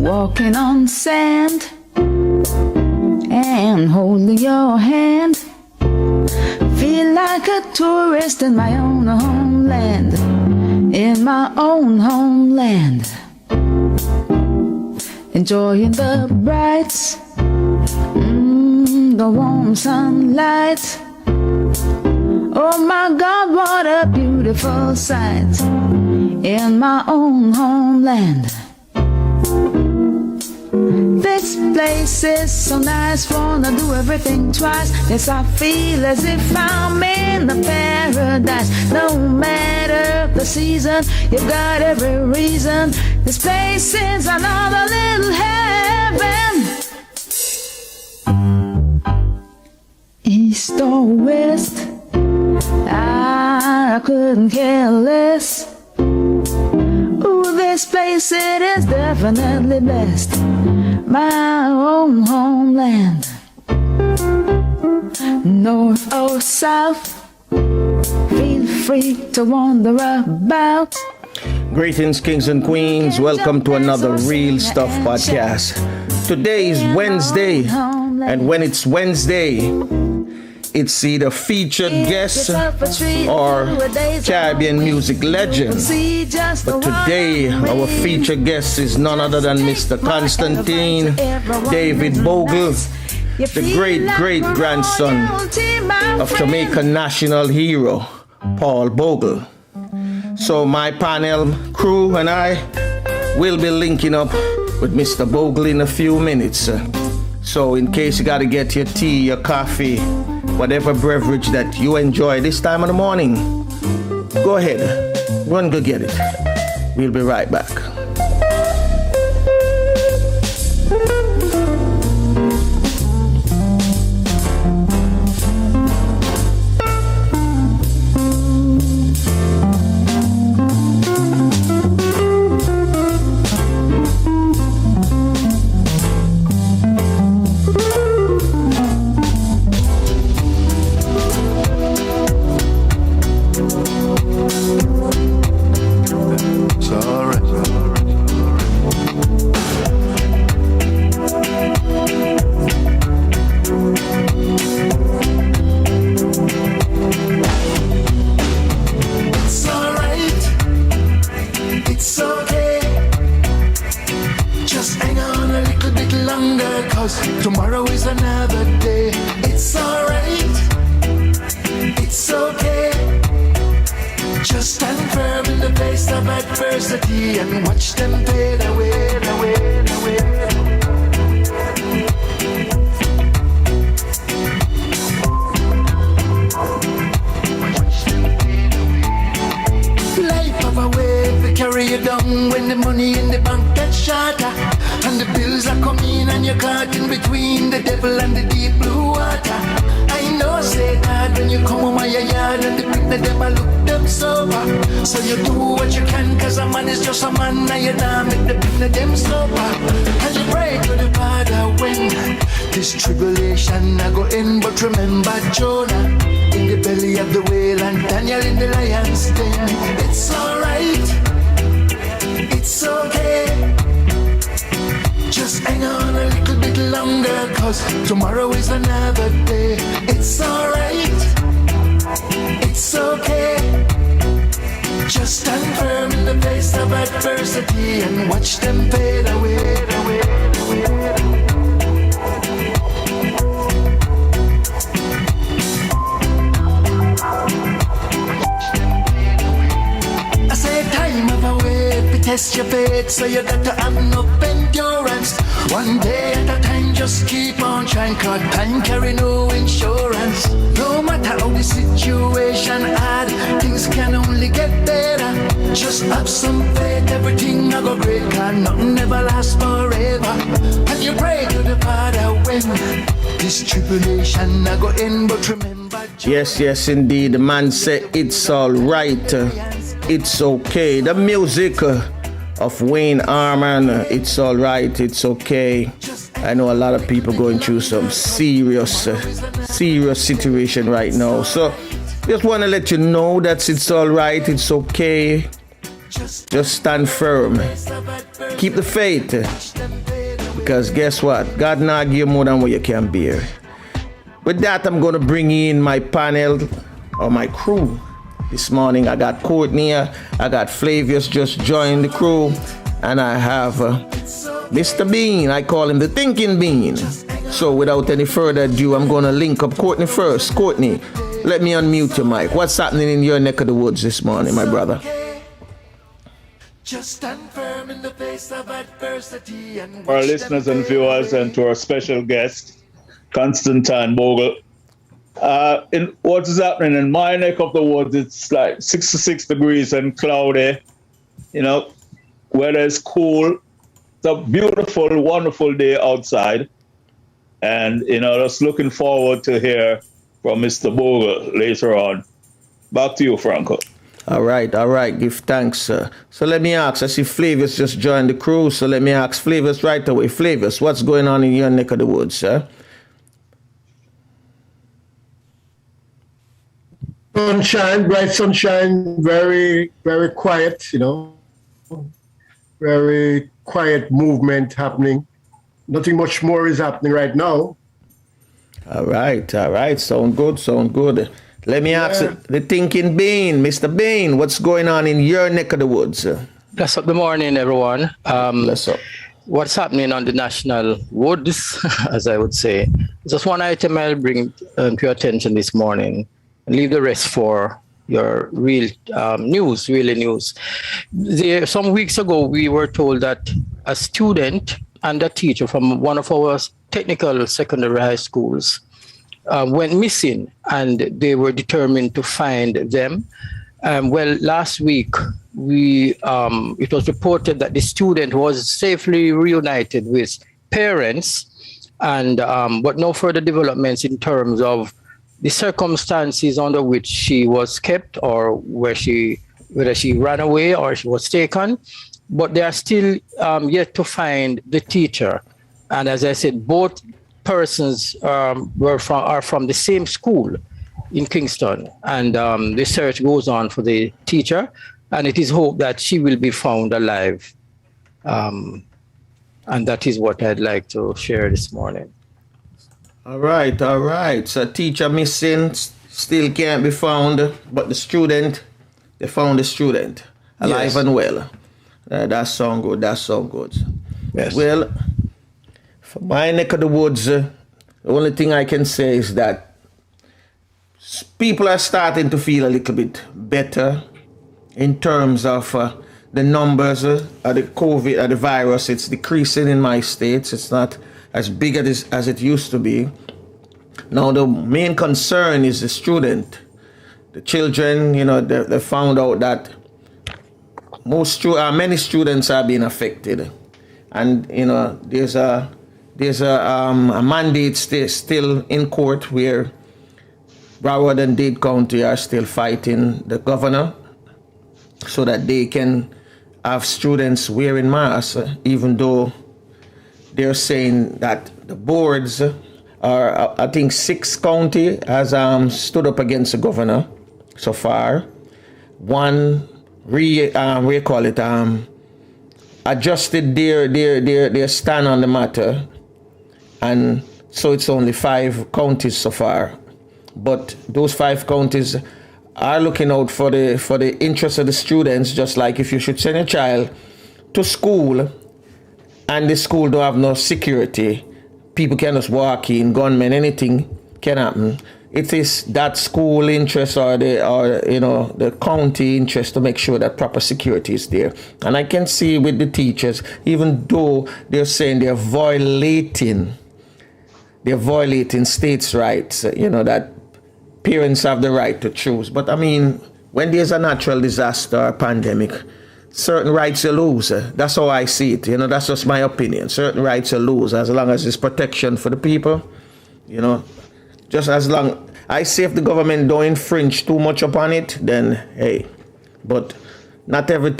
walking on sand and holding your hand. Feel like a tourist in my own homeland, in my own homeland. Enjoying the bright, the warm sunlight. Oh my God, what a beautiful sight in my own homeland. This place is so nice, wanna do everything twice. Yes, I feel as if I'm in a paradise. No matter the season, you've got every reason. This place is another little heaven. East or west, I couldn't care less. Ooh, this place, it is definitely best. My own homeland. North or south, feel free to wander about. Greetings, kings and queens. Welcome to another Real Stuff podcast. Today is Wednesday, and when it's Wednesday, it's either featured guest or Caribbean music legend. But today, our featured guest is none other than Mr. Constantine David Bogle, the great-great-grandson of Jamaican national hero Paul Bogle. So my panel crew and I will be linking up with Mr. Bogle in a few minutes. So in case you gotta get your tea, your coffee, whatever beverage that you enjoy this time of the morning, go ahead, run go get it. We'll be right back. Tomorrow is another day. It's alright, it's okay. Just stand firm in the face of adversity and watch them fade away, away, away. Life of a wave will carry you down when the money in the bank gets shorter. And the bills are coming and you're caught in between the devil and the deep blue water. I know say that when you come home my yard and the people them I look them sober. So you do what you can cause a man is just a man and you not make the people them sober. And you pray to the Father when this tribulation I go in. But remember Jonah in the belly of the whale and Daniel in the lion's den. It's alright, it's okay. Just hang on a little bit longer, cause tomorrow is another day. It's alright, it's okay. Just stand firm in the face of adversity and watch them fade away, away, away. I say time of a way to test your faith, so you got to have enough endurance. One day at a time, just keep on trying, cause time carry no insurance. No matter how the situation hard, things can only get better. Just have some faith, everything will go great, cause nothing ever lasts forever. And you pray to the Father when this tribulation I go in, but remember. Yes, indeed. The man said it's all right. It's okay. The music of Wayne Harman, it's all right, it's okay. I know a lot of people going through some serious situation right now. So just want to let you know that it's all right, it's okay. Just stand firm. keep the faith. Because guess what? God not give you more than what you can bear. With that, I'm going to bring in my panel or my crew. This morning, I got Courtney, I got Flavius just joined the crew, and I have Mr. Bean. I call him the Thinking Bean. So without any further ado, I'm going to link up Courtney first. Courtney, let me unmute your mic. What's happening in your neck of the woods this morning, my brother? Just stand firm in the face of adversity and our listeners and viewers, and to our special guest, Constantine Bogle. In what is happening in my neck of the woods, it's like 66 degrees and cloudy. You know, weather is cool. It's a beautiful, wonderful day outside. And, you know, just looking forward to hear from Mr. Bogle later on. Back to you, Franco. All right. Give thanks, sir. So let me ask, I see Flavius just joined the crew, so let me ask Flavius right away. Flavius, what's going on in your neck of the woods, sir? Sunshine, bright sunshine, very, very quiet, you know. Very quiet movement happening. Nothing much more is happening right now. All right. Sound good. Let me ask the Thinking Bean, Mr. Bean, what's going on in your neck of the woods? Bless up the morning, everyone. Bless up. What's happening on the national woods, as I would say. Just one item I'll bring to your attention this morning, and leave the rest for your real news. Some weeks ago, we were told that a student and a teacher from one of our technical secondary high schools went missing, and they were determined to find them. Well, last week, it was reported that the student was safely reunited with parents, and but no further developments in terms of the circumstances under which she was kept, or whether she ran away or she was taken. But they are still yet to find the teacher. And as I said, both persons are from the same school in Kingston, and the search goes on for the teacher, and it is hoped that she will be found alive. And that is what I'd like to share this morning. All right. So teacher missing, still can't be found, but the student, they found the student alive and well. That sound good. Yes. Well, for my neck of the woods, the only thing I can say is that people are starting to feel a little bit better in terms of the numbers of the COVID, the virus. It's decreasing in my states. It's not as big as it used to be. Now, the main concern is the student. The children, you know, they found out that many students are being affected. And, you know, there's a mandate still in court where Broward and Dade County are still fighting the governor so that they can have students wearing masks, even though they're saying that the boards are, I think 6 county has stood up against the governor so far. One adjusted their stand on the matter, and so it's only 5 counties so far. But those 5 counties are looking out for the interest of the students, just like if you should send a child to school and the school don't have no security, people can just walk in, gunmen, anything can happen. It is that school interest or the county interest to make sure that proper security is there. And I can see with the teachers, even though they're saying they're violating states' rights, that parents have the right to choose. But I mean, when there's a natural disaster or pandemic, certain rights you lose. That's how I see it. That's just my opinion. Certain rights you lose as long as it's protection for the people. Just as long, I say if the government don't infringe too much upon it, then hey. But not every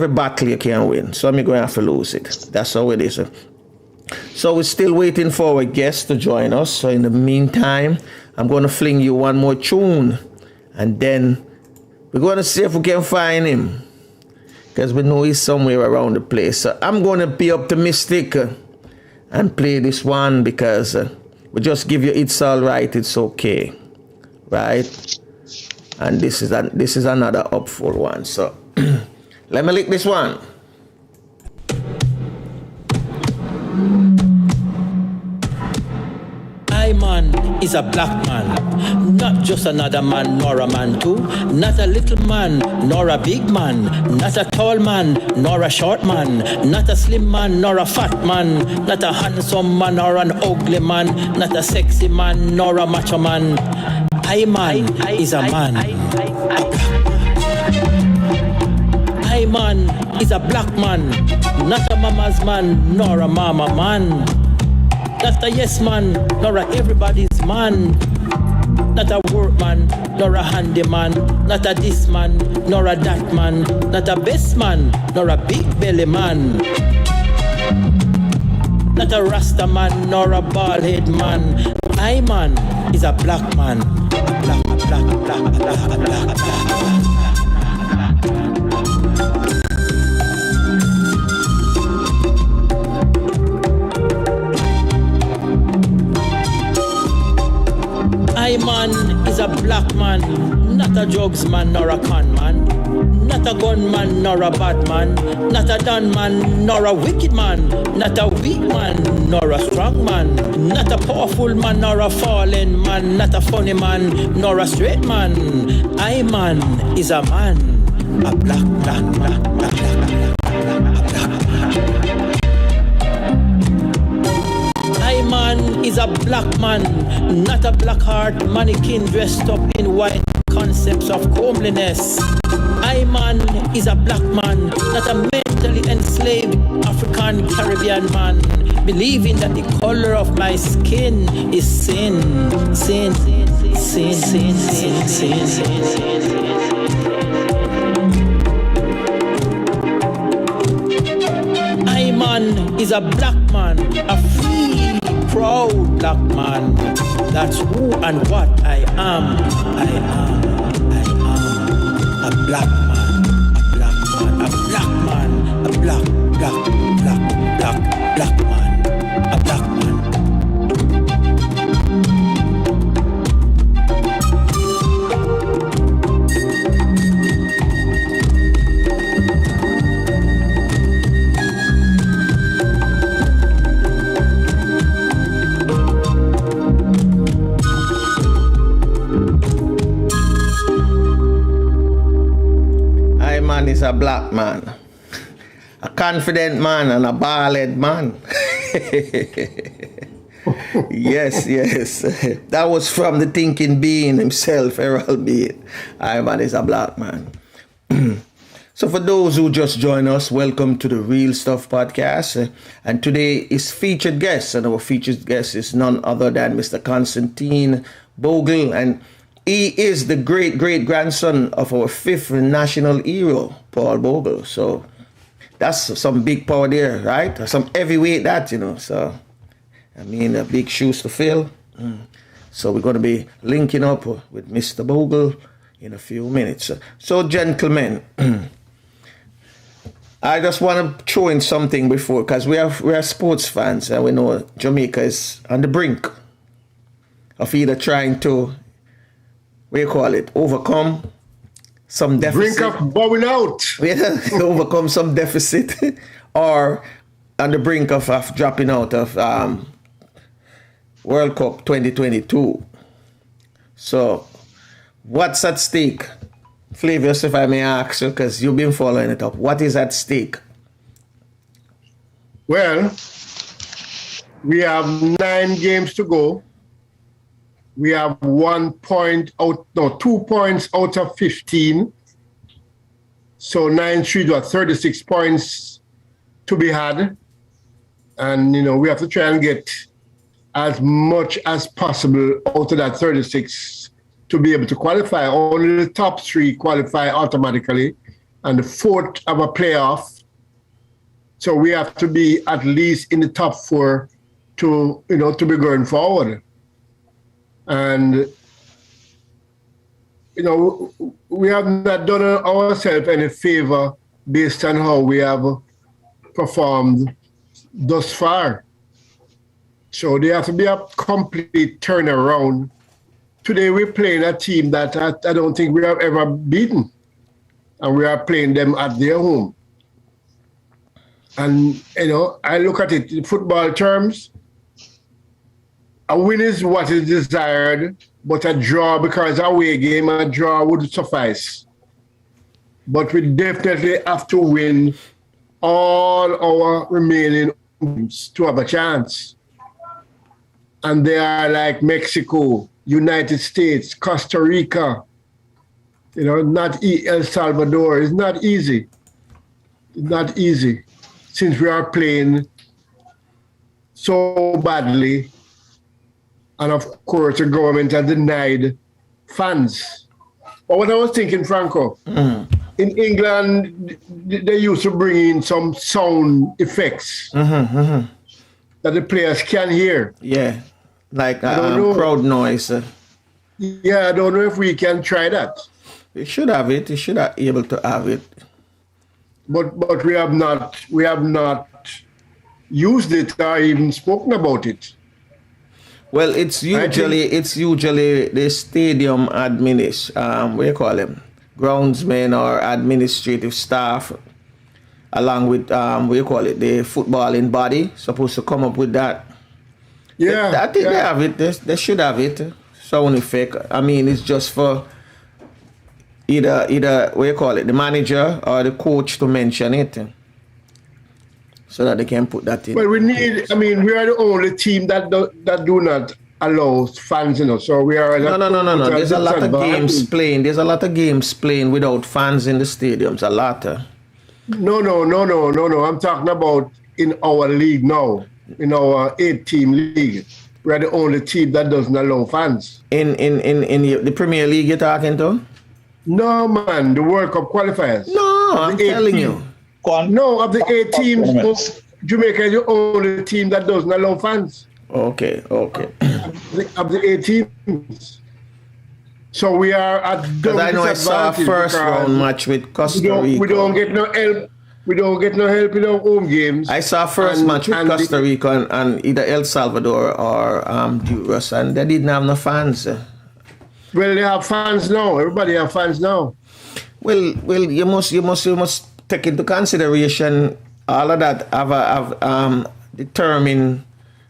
battle you can win. So I'm going to have to lose it. That's how it is. So we're still waiting for our guest to join us. So in the meantime, I'm going to fling you one more tune. And then we're going to see if we can find him. because we know he's somewhere around the place. So I'm going to be optimistic and play this one because we just give you It's All Right, It's Okay, right? And this is another upful one. So let me lick this one. I man is a black man, not just another man nor a man too, not a little man nor a big man, not a tall man nor a short man, not a slim man nor a fat man, not a handsome man or an ugly man, not a sexy man nor a macho man. I man is a man. I man is a black man, not a mama's man nor a mama man. Not a yes man, nor a everybody's man. Not a workman, nor a handyman. Not a this man, nor a that man. Not a best man, nor a big belly man. Not a rasta man, nor a bald head man. I man is a black man. Black. I man is a black man, not a drugs man nor a con man, not a gunman nor a bad man, not a done man nor a wicked man, not a weak man nor a strong man, not a powerful man nor a fallen man, not a funny man nor a straight man. I man is a man, a black. I man is a black man, not a black heart mannequin dressed up in white concepts of comeliness. I man is a black man, not a mentally enslaved African Caribbean man, believing that the color of my skin is sin. I man is a black man, a free, proud black man. That's who and what I am. I am a black man, a black man, a black man, a black man. Man is a black man, a confident man and a bald-head man. yes. That was from the thinking being himself, Errol Beat. I man is a black man. So for those who just joined us, welcome to the Real Stuff Podcast. And today is featured guest, and our featured guest is none other than Mr. Constantine Bogle, and he is the great-great-grandson of our fifth national hero, Paul Bogle. So that's some big power there, right? Some heavyweight that, So, I mean, big shoes to fill. So we're going to be linking up with Mr. Bogle in a few minutes. So, gentlemen, I just want to throw in something before, because we are sports fans, and we know Jamaica is on the brink of either trying to, overcome some deficit. Brink of bowing out. Yeah, overcome some deficit, or on the brink of dropping out of World Cup 2022. So, what's at stake? Flavius, if I may ask you, because you've been following it up. What is at stake? Well, we have 9 games to go. We have 2 points out of 15. So 9-3 to 36 points to be had. And, we have to try and get as much as possible out of that 36 to be able to qualify. Only the top 3 qualify automatically, and the 4th have a playoff. So we have to be at least in the top 4 to be going forward. And, we have not done ourselves any favor based on how we have performed thus far. So there has to be a complete turnaround. Today we're playing a team that I don't think we have ever beaten. And we are playing them at their home. And, I look at it in football terms. A win is what is desired, but a draw, because away game, a draw would suffice. But we definitely have to win all our remaining games to have a chance. And they are like Mexico, United States, Costa Rica, not El Salvador. It's not easy. It's not easy since we are playing so badly. And of course, the government has denied funds. But what I was thinking, Franco, in England, they used to bring in some sound effects that the players can hear. Yeah, like crowd noise. Yeah, I don't know if we can try that. You should have it. You should be able to have it. But we have not used it or even spoken about it. Well, it's usually the stadium what do you call them? Groundsmen or administrative staff, along with the footballing body, supposed to come up with that. Yeah, I think they have it. They should have it. Sound effect. I mean, it's just for either what you call it, the manager or the coach to mention it, so that they can put that in. Well, we are the only team that do not allow fans, So we are. No. There's a lot of games playing. There's a lot of games playing without fans in the stadiums. A lot. No. I'm talking about in our league now, in our 8-team league. We are the only team that doesn't allow fans. In the Premier League you're talking to? No, man, the World Cup qualifiers. No, I'm telling you. No, of the 8 teams, Jamaica is the only team that doesn't allow fans. Okay. Of the 8 teams. So we are at because I know I saw a first round match with Costa Rica. We don't get no help. We don't get no help in our home games. I saw first match with Costa Rica and either El Salvador or Honduras, and they didn't have no fans. Well, they have fans now. Everybody have fans now. Well, you must take into consideration all of that. Have determine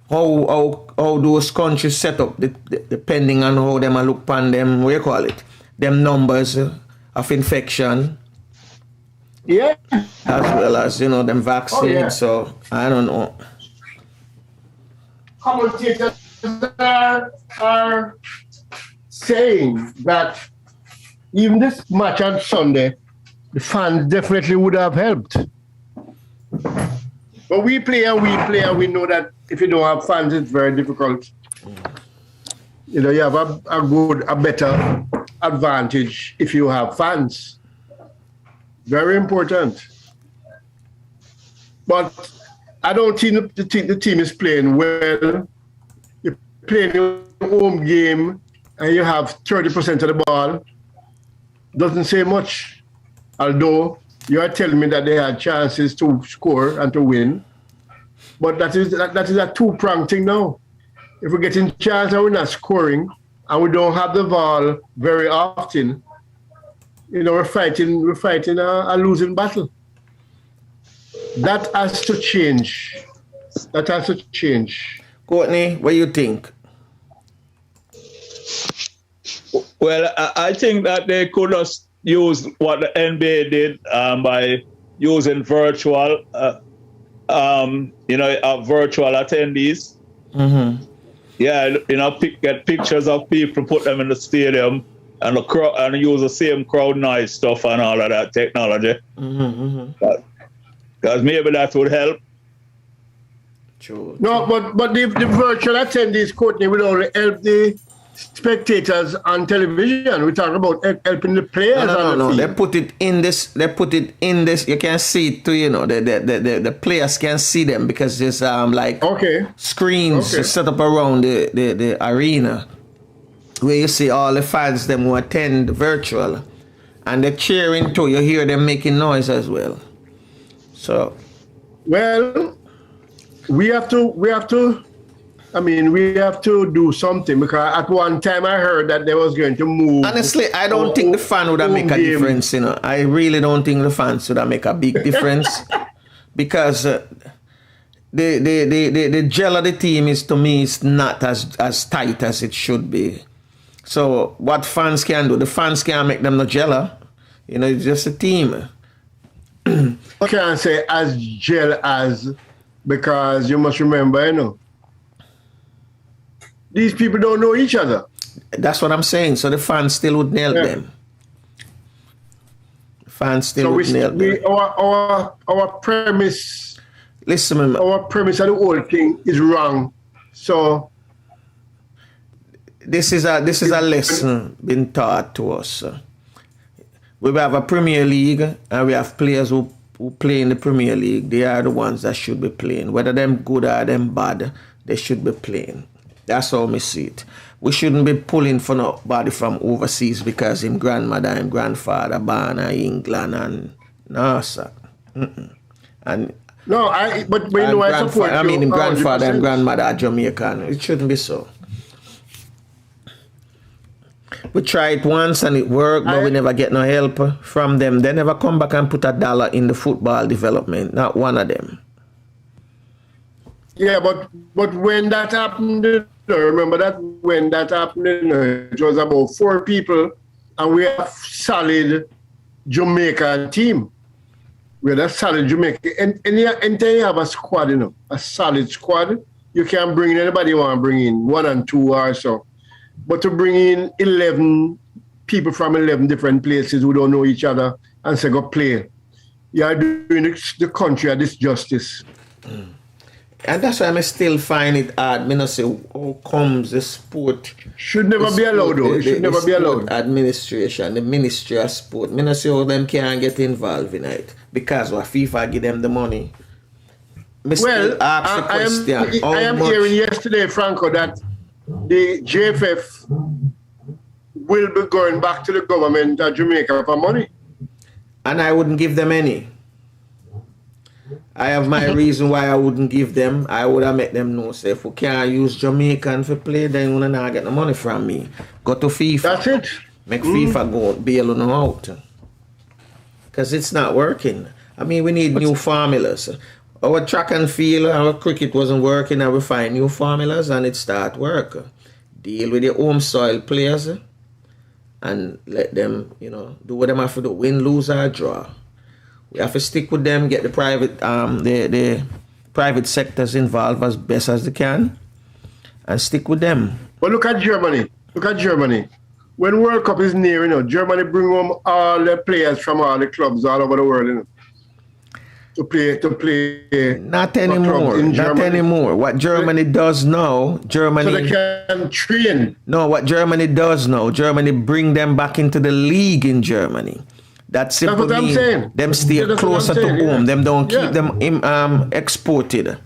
how those countries set up, depending on how them look upon them. What you call it? Them numbers of infection. Yeah. As well as them vaccines. Oh, yeah. So I don't know. Commentators are saying that even this match on Sunday, the fans definitely would have helped. But we play and we know that if you don't have fans, it's very difficult. You have a better advantage if you have fans. Very important. But I don't think the team is playing well. You're playing a home game and you have 30% of the ball. Doesn't say much. Although you are telling me that they had chances to score and to win. But that is a two-pronged thing now. If we're getting chance and we're not scoring and we don't have the ball very often, we're fighting a losing battle. That has to change. Courtney, what do you think? Well, I think that they could just use what the NBA did by using virtual, virtual attendees. Mm-hmm. Yeah, get pictures of people, put them in the stadium, and use the same crowd noise stuff and all of that technology. Because maybe that would help. True. No, but the virtual attendees, Courtney, will only help the spectators on television. We talk about helping the players. No. They put it in this. You can see it too. The players can see them because there's screens set up around the arena where you see all the fans them who attend virtual, And they're cheering too. You hear them making noise as well. So, well, we have to do something, because at one time I heard that they was going to move. Honestly, I don't think the fan would make a difference, you know. I really don't think the fans would make a big difference because the gel of the team is, to me, is not as tight as it should be. So what fans can do, the fans can't make them no jello. You know, it's just a team. I can't say as gel as, because you must remember, you know, these people don't know each other. That's what I'm saying. So the fans still would nail them. Fans still would nail them. Our premise. Listen, man. Our premise of the whole thing is wrong. So this is a lesson being taught to us. We have a Premier League and we have players who play in the Premier League. They are the ones that should be playing. Whether them good or them bad, they should be playing. That's how I see it. We shouldn't be pulling for nobody from overseas because him grandmother and grandfather born in England and no, sir. And no, but you know, I support you. I mean, him grandfather and grandmother are Jamaican. It shouldn't be so. We tried it once and it worked, but we never get no help from them. They never come back and put $1 in the football development. Not one of them. Yeah, but when that happened, remember that when that happened, it was about 4 people, and we have solid Jamaican team. We had a solid Jamaican, and then you have a squad, you know, a solid squad. You can bring in anybody you want to bring in, 1 and 2 or so. But to bring in 11 people from 11 different places who don't know each other and say, go play, you are doing the country a disjustice. And that's why I still find it hard. I not say, how comes the sport... Should never be allowed, though. It should never be allowed. Administration, the Ministry of Sport. I not say how them can't get involved in it. Because what FIFA give them the money. I am hearing yesterday, Franco, that the JFF will be going back to the government of Jamaica for money. And I wouldn't give them any. I have my reason why I wouldn't give them. I would have made them know, say, if we can't use Jamaican for play, then you will not get the money from me. Go to FIFA. That's it. Make FIFA go bail them out. Because it's not working. I mean, we need new formulas. Our track and field, our cricket wasn't working, and we find new formulas and it start work. Deal with your home soil players and let them, you know, do what they have to do. Win, lose, or draw. We have to stick with them, get the private sectors involved as best as they can, and stick with them. But look at Germany. Look at Germany. When World Cup is near, you know, Germany bring home all the players from all the clubs all over the world, you know, to play. Not anymore. Not anymore. What Germany does now, Germany. So they can train. No, what Germany does now, Germany bring them back into the league in Germany. That's what I'm saying. Them stay closer to home. Yeah. Them don't keep them exported.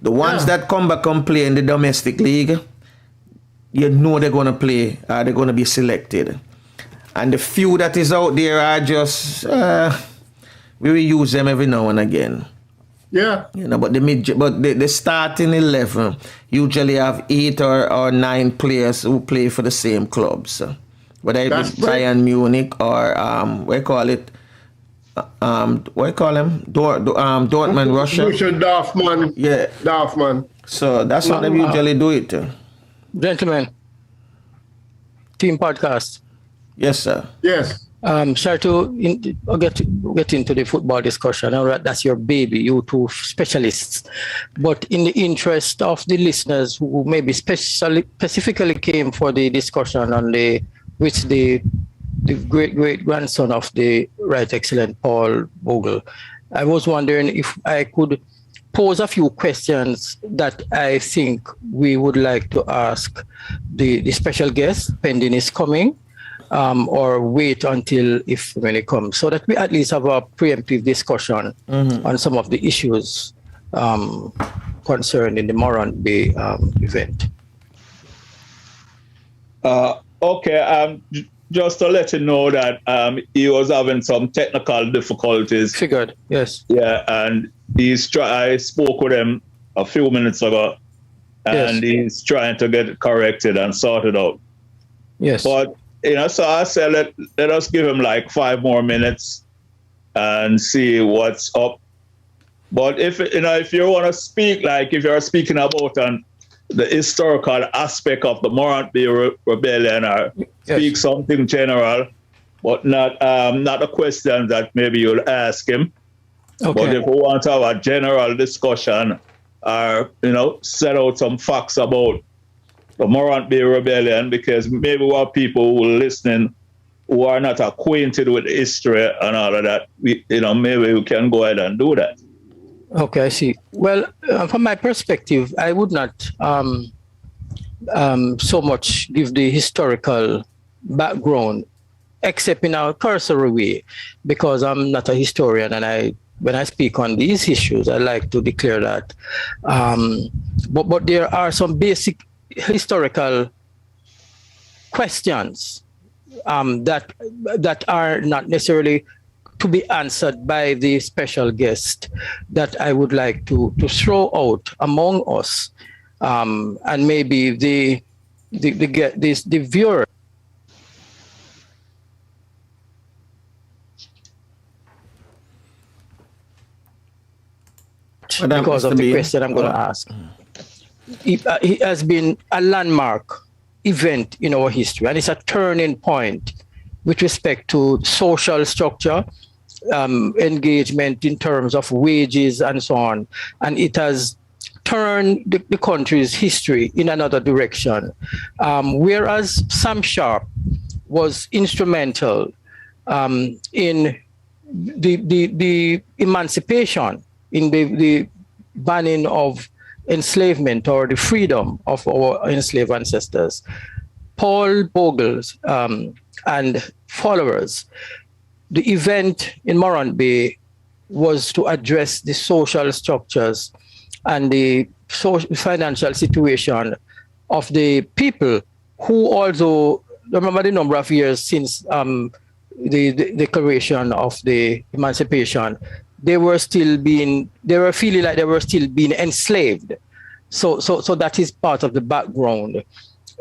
The ones that come back and play in the domestic league, you know they're going to play. They're going to be selected. And the few that is out there are just, we will use them every now and again. Yeah. You know, but the starting 11 usually have 8 or 9 players who play for the same clubs. Whether it be Bayern Munich or what you call it? What you call them? Dortmund, Russia. Dortmund. Yeah. Dortmund. So that's how they usually do it. Gentlemen, team podcast. Yes, sir. Yes. Sorry to get into the football discussion. All right, that's your baby, you two specialists. But in the interest of the listeners who maybe specifically came for the discussion on the great-great-grandson of the Right Excellent Paul Bogle, I was wondering if I could pose a few questions that I think we would like to ask the special guest pending his coming, or wait until when it comes, so that we at least have a preemptive discussion on some of the issues concerned in the Morant Bay event. Okay, just to let you know that he was having some technical difficulties. Figured, yes. Yeah, and I spoke with him a few minutes ago, and he's trying to get it corrected and sorted out. Yes. But, so I said, let us give him like 5 more minutes and see what's up. But if you want to speak, like if you're speaking about the historical aspect of the Morant Bay Rebellion, or speak something general, but not a question that maybe you'll ask him. Okay. But if we want to have a general discussion, or set out some facts about the Morant Bay Rebellion, because maybe what people who are listening who are not acquainted with history and all of that, maybe we can go ahead and do that. Okay, I see. Well, from my perspective, I would not so much give the historical background, except in a cursory way, because I'm not a historian, and when I speak on these issues, I like to declare that. But there are some basic historical questions that are not necessarily to be answered by the special guest that I would like to throw out among us, and maybe the viewer. Because of the question I'm going to ask. It has been a landmark event in our history, and it's a turning point with respect to social structure, engagement in terms of wages and so on. And it has turned the country's history in another direction. Whereas Sam Sharp was instrumental in the emancipation, in the banning of enslavement or the freedom of our enslaved ancestors, Paul Bogle's and followers, the event in Morant Bay was to address the social structures and the financial situation of the people who, although, remember the number of years since the declaration of the emancipation, they were feeling like they were still being enslaved. So that is part of the background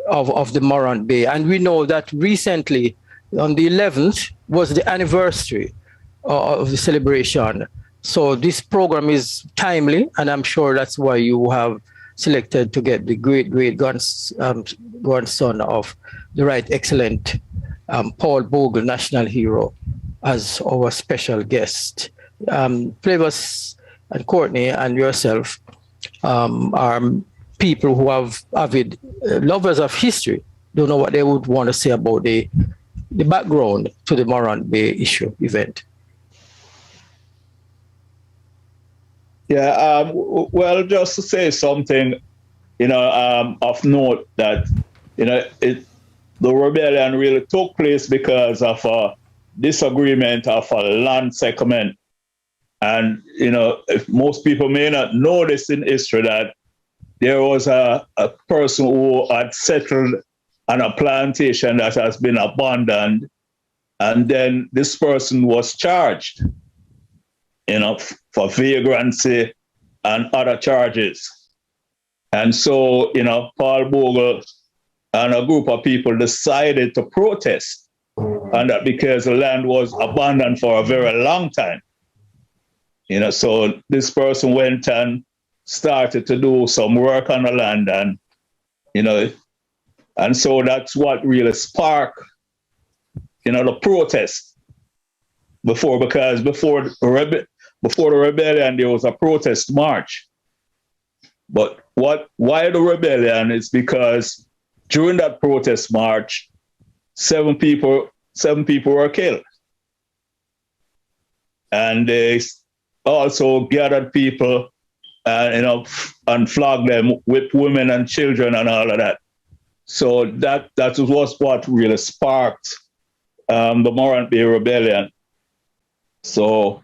of the Morant Bay. And we know that recently, on the 11th, was the anniversary of the celebration. So this program is timely, and I'm sure that's why you have selected to get the great grandson of the Right Excellent Paul Bogle, national hero, as our special guest. Flavors and Courtney and yourself are people who have avid lovers of history. Don't know what they would want to say about the background to the Morant Bay event. Yeah, well, just to say something, of note that, the rebellion really took place because of a disagreement of a land segment. And, if most people may not know this in history, that there was a person who had settled on a plantation that has been abandoned, and then this person was charged, for vagrancy and other charges. And so, Paul Bogle and a group of people decided to protest, and that because the land was abandoned for a very long time. So this person went and started to do some work on the land, and, and so that's what really sparked, the protest before the rebellion, there was a protest march. But why the rebellion is because during that protest march, 7 people were killed. And they also gathered people and flogged them, with women and children and all of that. So that was what really sparked the Morant Bay Rebellion. So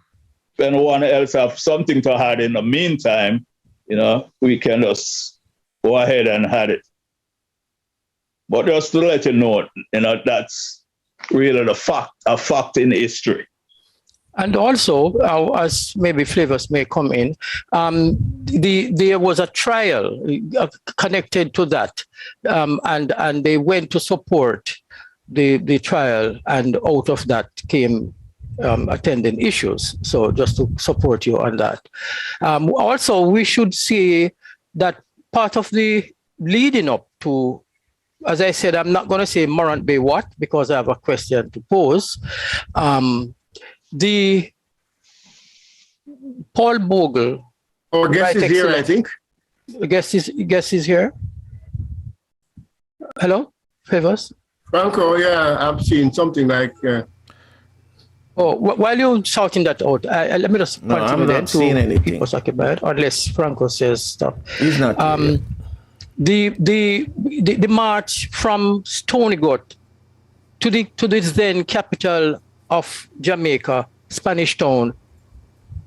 if anyone else have something to add in the meantime, we can just go ahead and add it. But just to let you know, that's really a fact in history. And also, as maybe flavors may come in, there was a trial connected to that, and they went to support the trial, and out of that came attending issues. So just to support you on that. Also, we should see that part of the leading up to, as I said, I'm not going to say Morant Bay what, because I have a question to pose. The Paul Bogle. Our guest is here, I think. Guest is here. Hello, Favors. Franco, yeah, I've seen something like. While you're shouting that out, let me just continue. I'm not seeing anything. People's occupied, unless Franco says stuff. He's not. The march from Stony Gut to this then capital of Jamaica, Spanish Town,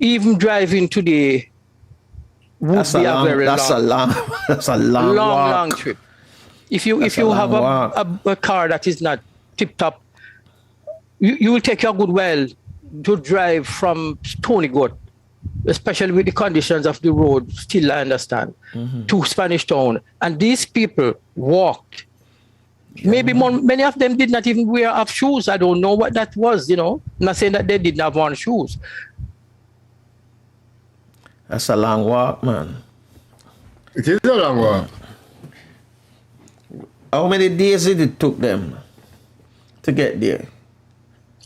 even driving today would be a very long trip. If you have a car that is not tip top, you will take you a good while to drive from Stony Gut, especially with the conditions of the road, still I understand, to Spanish Town. And these people walked. Yeah. Maybe many of them did not even wear shoes. I don't know what that was, I'm not saying that they didn't have on shoes. That's a long walk, man. It is a long walk. How many days did it took them to get there?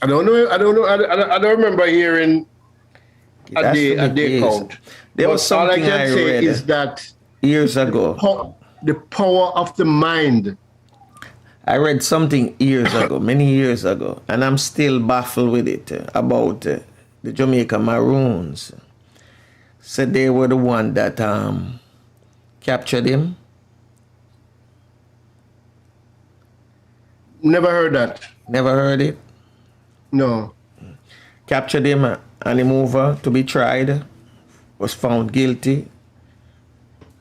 I don't know. I don't remember hearing a day count. There was something all I can say is that years ago. The power of the mind. I read something many years ago, and I'm still baffled with it about the Jamaica Maroons. Said they were the one that captured him. Never heard that. Never heard it? No. Captured him, and him over to be tried, was found guilty,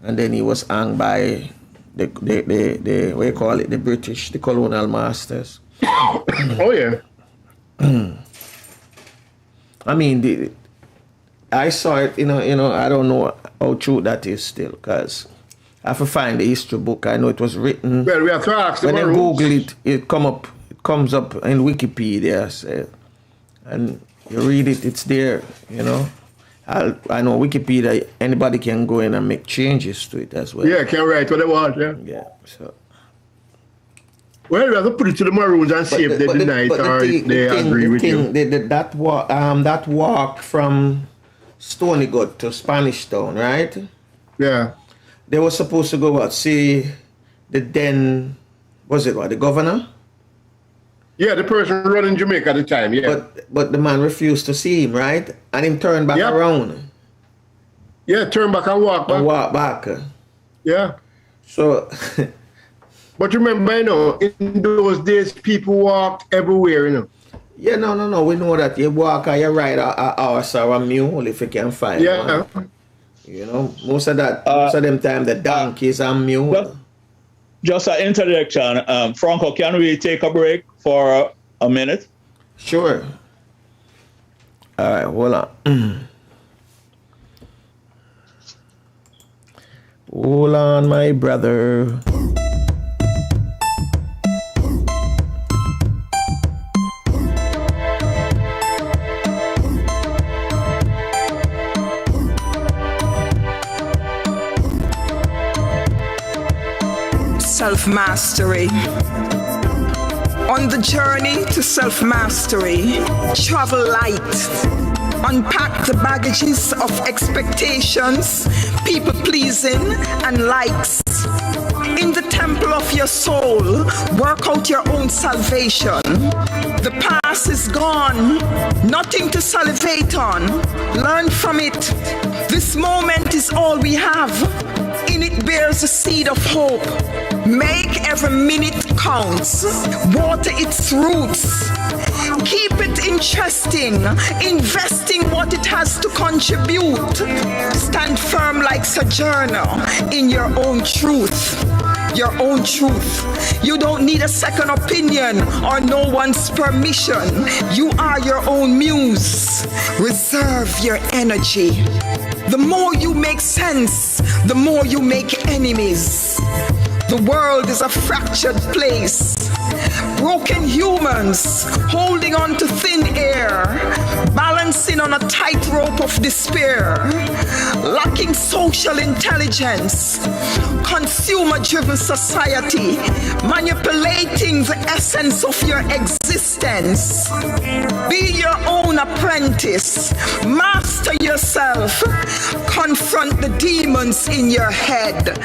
and then he was hung by the what you call it, the British, the colonial masters. Oh yeah. I mean, I saw it. I don't know how true that is still, because I have to find the history book. I know it was written. Well, we have to ask when you Google it, it comes up in Wikipedia, and you read it. It's there. I know Wikipedia, anybody can go in and make changes to it as well. Yeah, can write what they want, yeah. Yeah, so. Well, we have to put it to the Maroons and see if they deny it or if they agree with you. That walk from Stony Gut to Spanish Town, right? Yeah. They were supposed to go see the then, the governor? Yeah, the person running Jamaica at the time, yeah. But the man refused to see him, right? And him turned back around. Yeah, turn back and walk back. And walk back. Yeah. So... But remember, in those days, people walked everywhere, Yeah, no. We know that you walk or you ride a horse or a mule if you can find one. Most of them time, the donkeys and mule. Just an interjection. Franco, can we take a break for a minute? Sure. All right, hold on. Hold on, my brother. Self-mastery. On the journey to self-mastery, travel light. Unpack the baggages of expectations, people-pleasing, and likes. In the temple of your soul, work out your own salvation. The past is gone, nothing to salivate on. Learn from it. This moment is all we have. In it bears a seed of hope. Make every minute counts. Water its roots. Keep it interesting. Investing what it has to contribute. Stand firm like sojourner in your own truth. your own truth. You don't need a second opinion or no one's permission. You are your own muse. Reserve your energy. The more you make sense, the more you make enemies. The world is a fractured place. Broken humans holding on to thin air, balancing on a tightrope of despair, lacking social intelligence, consumer-driven society, manipulating the essence of your existence. Be your own apprentice. Master yourself. Confront the demons in your head.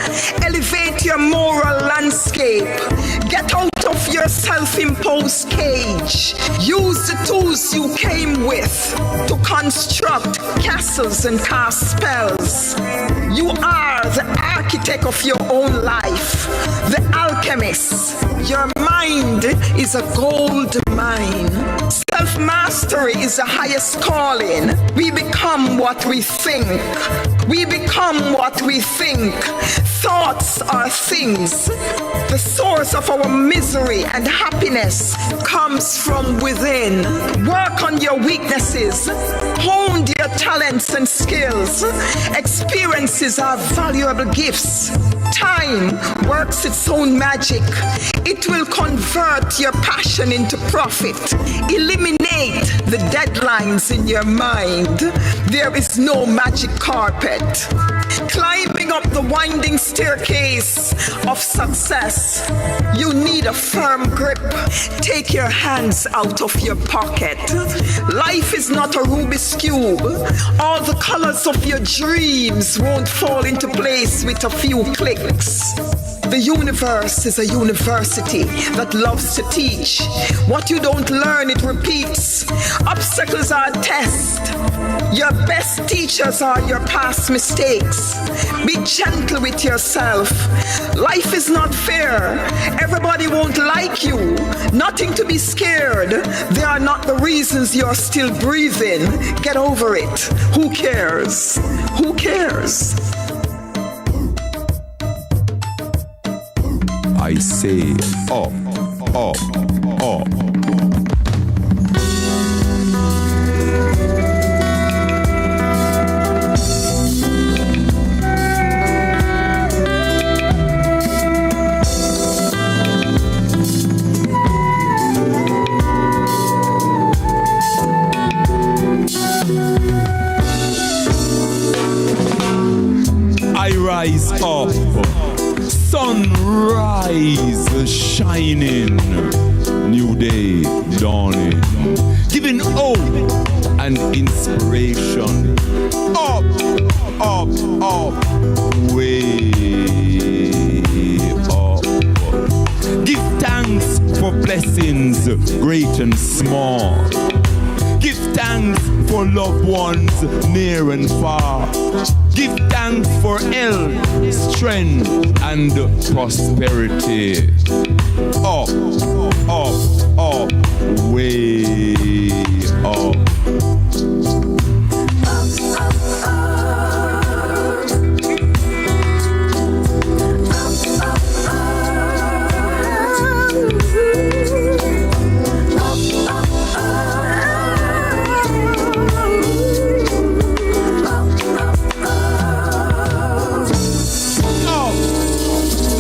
Elevate your moral landscape. Get out of your self-imposed cage. Use the tools you came with to construct castles and cast spells. You are the architect of your own life, the alchemist. Your mind is a gold mine. Self-mastery is the highest calling. We become what we think. We become what we think. Thoughts are things. The source of our misery and happiness comes from within. Work on your weaknesses. Hone your talents and skills. Experiences are valuable gifts. Time works its own magic. It will convert your passion into profit. Eliminate the deadlines in your mind. There is no magic carpet. Climbing up the winding staircase of success, you need a firm grip. Take your hands out of your pocket. Life is not a Rubik's Cube. All the colors of your dreams won't fall into place with a few clicks. The universe is a university that loves to teach. What you don't learn, it repeats. Obstacles are tests. Your best teachers are your past mistakes. Be gentle with yourself. Life is not fair. Everybody won't like you. Nothing to be scared. They are not the reasons you're still breathing. Get over it. Who cares? Who cares? I say up, up, up. I rise up. Sunrise shining, new day dawning, giving hope and inspiration. Up, up, up, way up. Give thanks for blessings great and small. Give thanks for loved ones near and far. Give thanks for health, strength, and prosperity. Up, up, up, way up.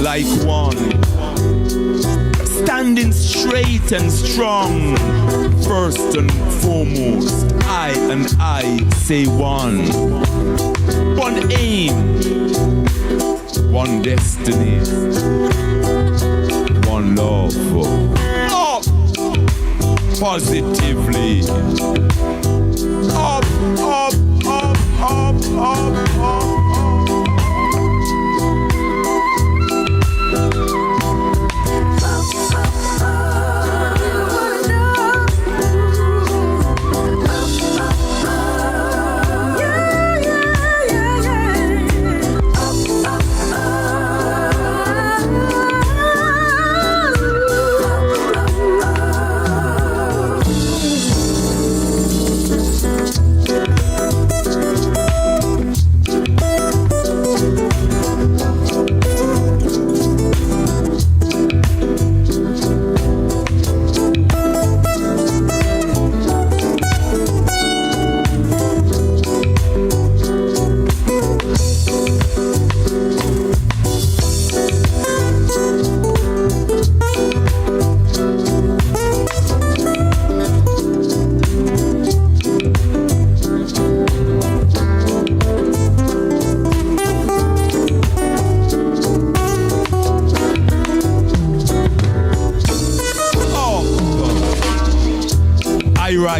Like one, standing straight and strong. First and foremost, I and I say one. One aim, one destiny, one love. Up, positively. Up, up, up, up, up, up.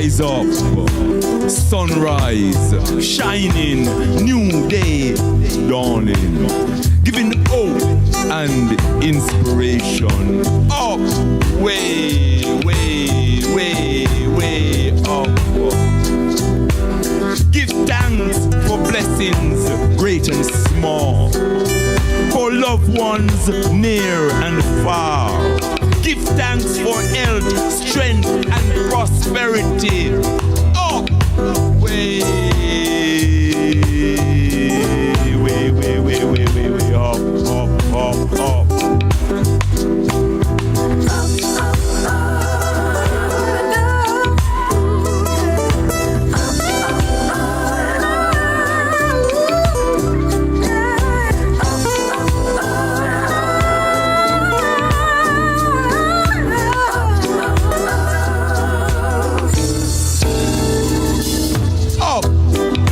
Rise up, sunrise, shining, new day dawning, giving hope and inspiration. Up, way, way, way, way up. Give thanks for blessings, great and small, for loved ones near and far. Give thanks for health, strength, and prosperity. Up, way, way, way, way, way, way, way, up, up, up, up.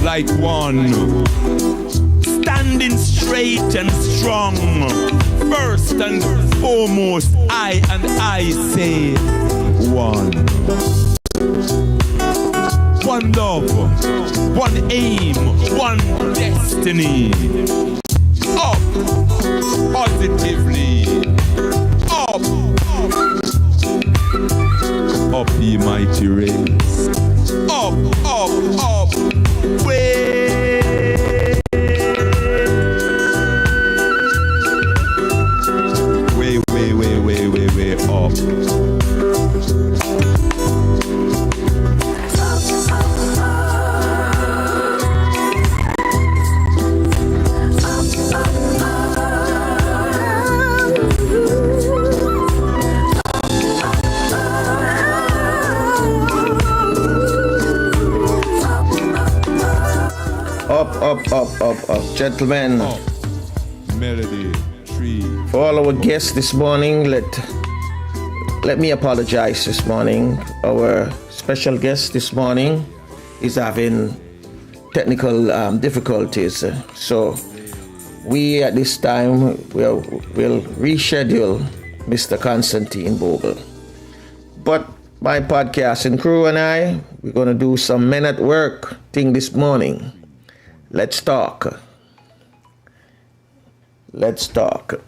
Like one, standing straight and strong. First and foremost, I say one. One love, one aim, one destiny. Up, positively. Up, up ye mighty race. Up, up, up. Way, way, way, way, way, way up. Up, gentlemen. Up. Melody, tree. For all our guests this morning, let me apologize this morning. Our special guest this morning is having technical difficulties. So we at this time will reschedule Mr. Constantine Bogle. But my podcasting crew and I, we're going to do some men at work thing this morning. Let's talk. Let's talk.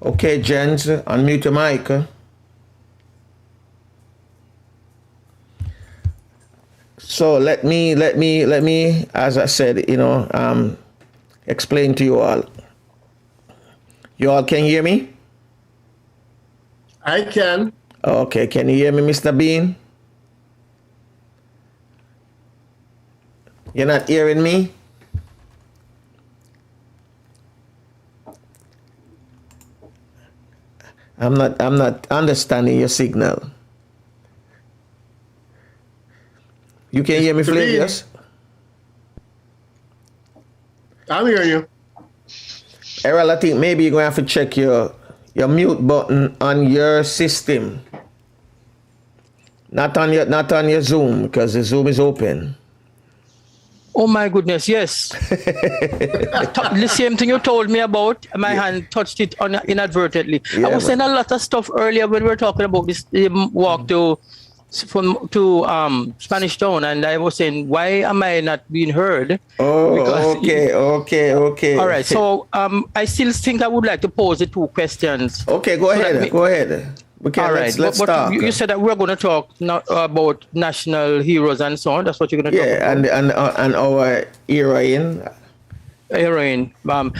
Okay, gents, unmute your mic. So let me, as I said, explain to you all. You all can hear me? I can. Okay, can you hear me, Mr. Bean? You're not hearing me? I'm not understanding your signal. You can hear me, Flavius? I'm hearing you. Errol, I think maybe you're going to have to check your mute button on your system. Not on your Zoom, because the Zoom is open. Oh my goodness, yes. The same thing you told me about, my hand touched it inadvertently. Yeah, I was saying a lot of stuff earlier when we were talking about this walk to Spanish Town, and I was saying, why am I not being heard? Oh, okay. All right, so I still think I would like to pose the two questions. Okay, go ahead. Okay, all right, let's talk. You said that we're going to talk about national heroes and so on. That's what you're going to talk about. Yeah, and our heroine.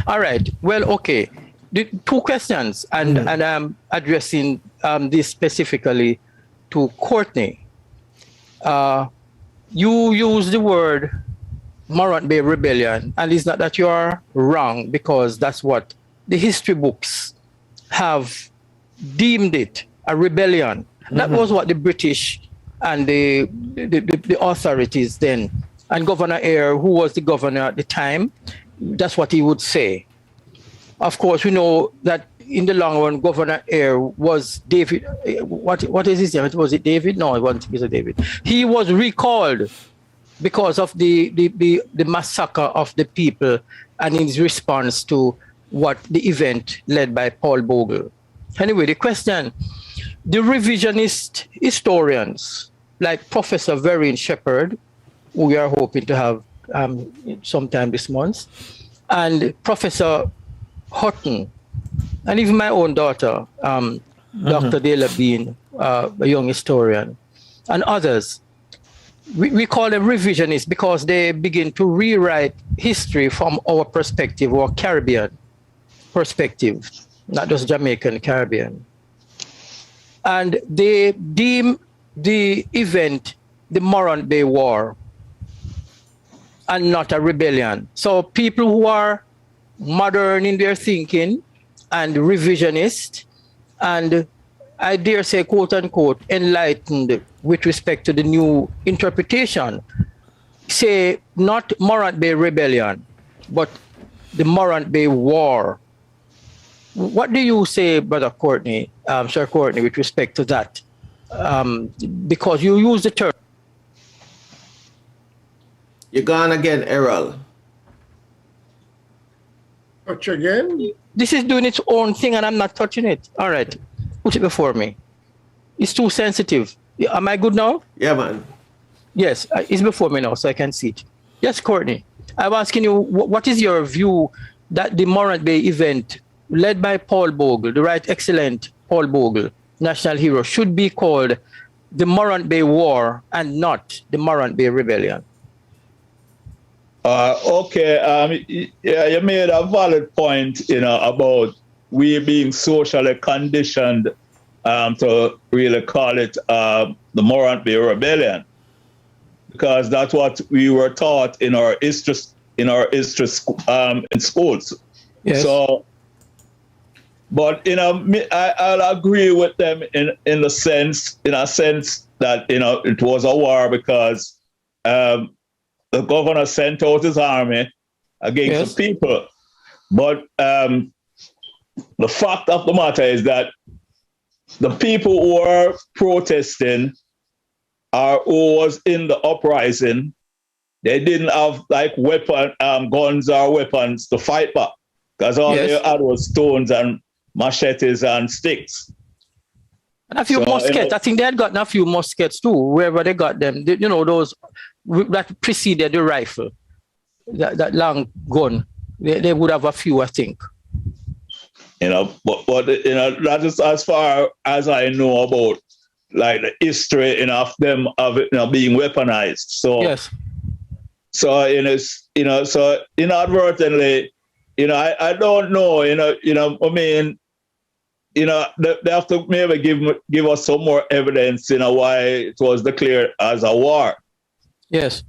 All right. Well, okay. The two questions, and I'm addressing this specifically to Courtney. You use the word Morant Bay Rebellion, and it's not that you are wrong, because that's what the history books have deemed it, a rebellion. That was what the British and the authorities then, and Governor Eyre, who was the governor at the time, that's what he would say. Of course, we know that in the long run, Governor Eyre was David. What is his name? Was it David? No, it wasn't Mr. David. He was recalled because of the massacre of the people and his response to what the event led by Paul Bogle. Anyway, the question, the revisionist historians like Professor Vereen Shepherd, who we are hoping to have sometime this month, and Professor Hutton, and even my own daughter, Dr. Dela Bean, a young historian, and others. We call them revisionists because they begin to rewrite history from our perspective, or Caribbean perspective, not just Jamaican, Caribbean. And they deem the event the Morant Bay War and not a rebellion. So people who are modern in their thinking and revisionist, and I dare say, quote unquote, enlightened with respect to the new interpretation, say not Morant Bay Rebellion, but the Morant Bay War. What do you say, Brother Courtney, Sir Courtney, with respect to that? Because you use the term. You're gone again, Errol. Touch again? This is doing its own thing and I'm not touching it. All right. Put it before me. It's too sensitive. Am I good now? Yeah, man. Yes, it's before me now, so I can see it. Yes, Courtney. I'm asking you, what is your view that the Morant Bay event, led by Paul Bogle, the right excellent Paul Bogle, national hero, should be called the Morant Bay War and not the Morant Bay Rebellion? Okay. Yeah, you made a valid point, about we being socially conditioned to really call it the Morant Bay Rebellion, because that's what we were taught in our history in schools. Yes. So, but I'll agree with them in a sense that it was a war because the governor sent out his army against the people. But the fact of the matter is that the people who are protesting or who was in the uprising, they didn't have like guns or weapons to fight back, because all they had was stones and machetes and sticks. And a few muskets. I think they had gotten a few muskets too, wherever they got them. Those that preceded the rifle, that long gun. They would have a few, I think. But that is as far as I know about like the history of them being weaponized. So yes. So so inadvertently, I don't know, I mean, they have to maybe give us some more evidence, why it was declared as a war. Yes.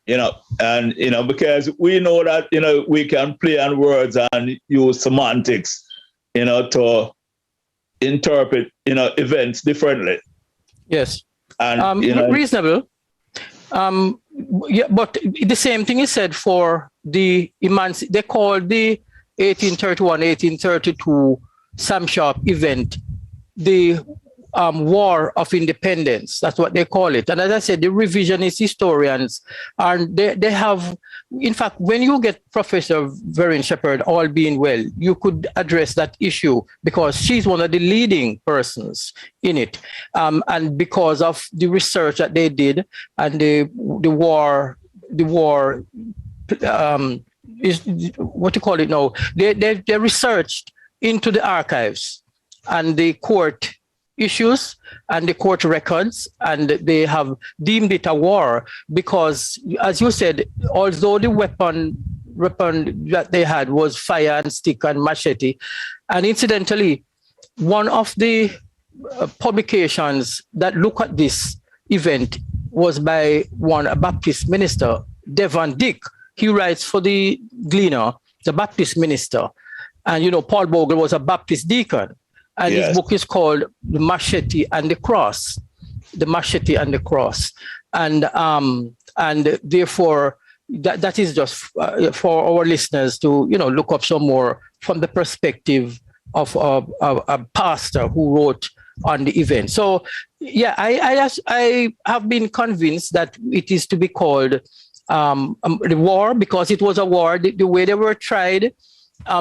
And because we know that we can play on words and use semantics, to interpret events differently. Yes. And reasonable. Yeah, but the same thing is said for the they called the 1831-1832 Sam Sharp event the War of Independence. That's what they call it. And as I said, the revisionist historians, and they have, in fact, when you get Professor Vereen Shepherd, all being well, you could address that issue because she's one of the leading persons in it. And because of the research that they did and the war is what you call it now. They researched into the archives and the court issues and the court records, and they have deemed it a war because, as you said, although the weapon that they had was fire and stick and machete, and incidentally, one of the publications that look at this event was by a Baptist minister, Devon Dick. He writes for the Gleaner, the Baptist minister, and Paul Bogle was a Baptist deacon. And his book is called The Machete and the Cross. The Machete and the Cross. And therefore, that is just for our listeners to, look up some more from the perspective of a pastor who wrote on the event. So, yeah, I have been convinced that it is to be called the war because it was a war. The way they were tried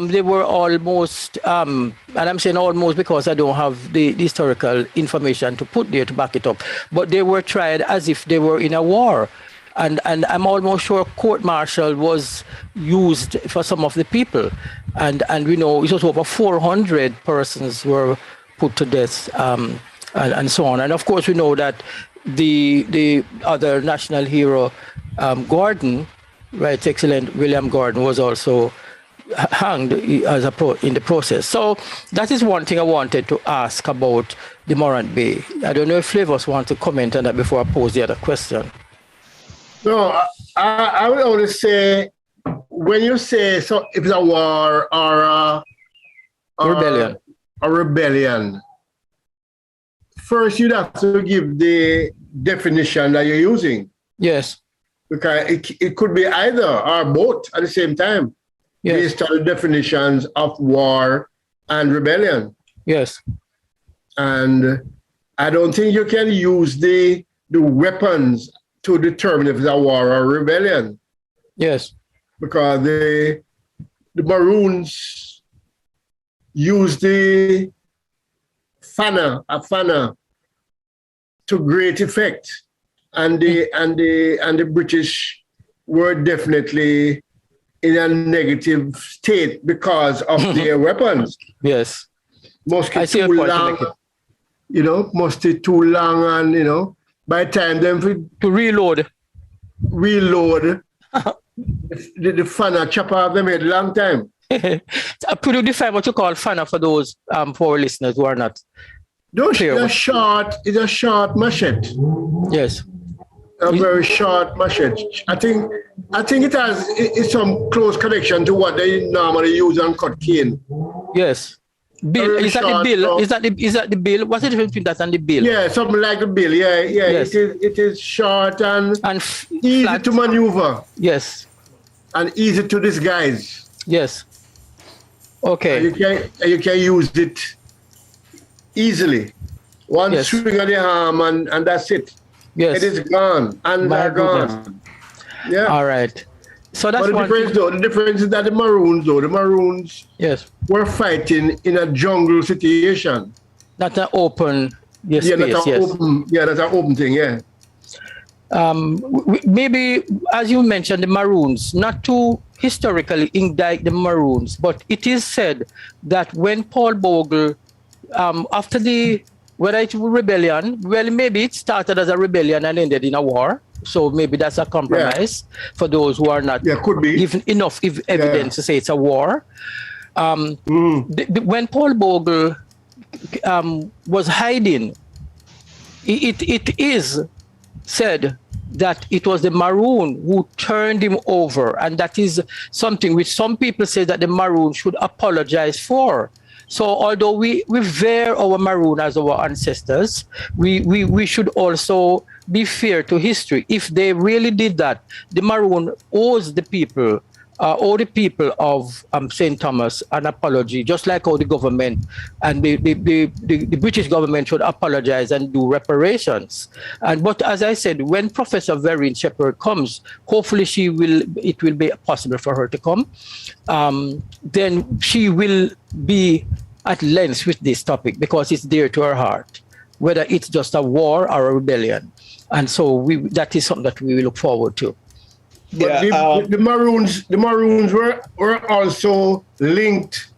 They were almost, and I'm saying almost because I don't have the historical information to put there to back it up, but they were tried as if they were in a war. And I'm almost sure court-martial was used for some of the people. And we know it was over 400 persons were put to death and so on. And of course, we know that the other national hero, Gordon, Right Excellent William Gordon, was also hanged as in the process. So that is one thing I wanted to ask about the Morant Bay. I don't know if Flavors want to comment on that before I pose the other question. No, I would only say, when you say, so if it's a war or rebellion. A rebellion, first you'd have to give the definition that you're using. Yes. Because it could be either or both at the same time. Yes. Based on the definitions of war and rebellion. Yes. And I don't think you can use the weapons to determine if it's a war or rebellion. Yes. Because the Maroons used the Fana to great effect. And the British were definitely in a negative state because of their weapons. Yes. Mostly too long, mostly too long, and by the time them to reload, the Fana chop off them head a long time. Could you define what you call Fana for those for our listeners who are not? It's a short machete. Yes. A very short machete. I think it's some close connection to what they normally use on cut cane. Yes. Bill, is that the bill? Is that the bill? What's the difference between that and the bill? Yeah, something like the bill. Yeah. Yes. It is short and easy flat to maneuver. Yes. And easy to disguise. Yes. Okay. And you can use it easily. One swing of the arm and that's it. Yes. It is gone. And they're gone. Yeah. All right. So that's the difference is that the Maroons yes, were fighting in a jungle situation. Not an open space. That's an open thing, yeah. Maybe, as you mentioned, the Maroons, not to historically indict the Maroons, but it is said that when Paul Bogle, after whether it was rebellion, well, maybe it started as a rebellion and ended in a war. So maybe that's a compromise for those who are not given enough evidence to say it's a war. When Paul Bogle was hiding, it is said that it was the Maroon who turned him over, and that is something which some people say that the Maroon should apologize for. So although we revere our Maroon as our ancestors, we should also be fair to history. If they really did that, the Maroon owes the people of St. Thomas an apology, just like how the government and the British government should apologize and do reparations. But as I said, when Professor Vereen Shepherd comes, hopefully it will be possible for her to come. Then she will be at length with this topic because it's dear to her heart, whether it's just a war or a rebellion. And so that is something that we will look forward to. But the Maroons were also linked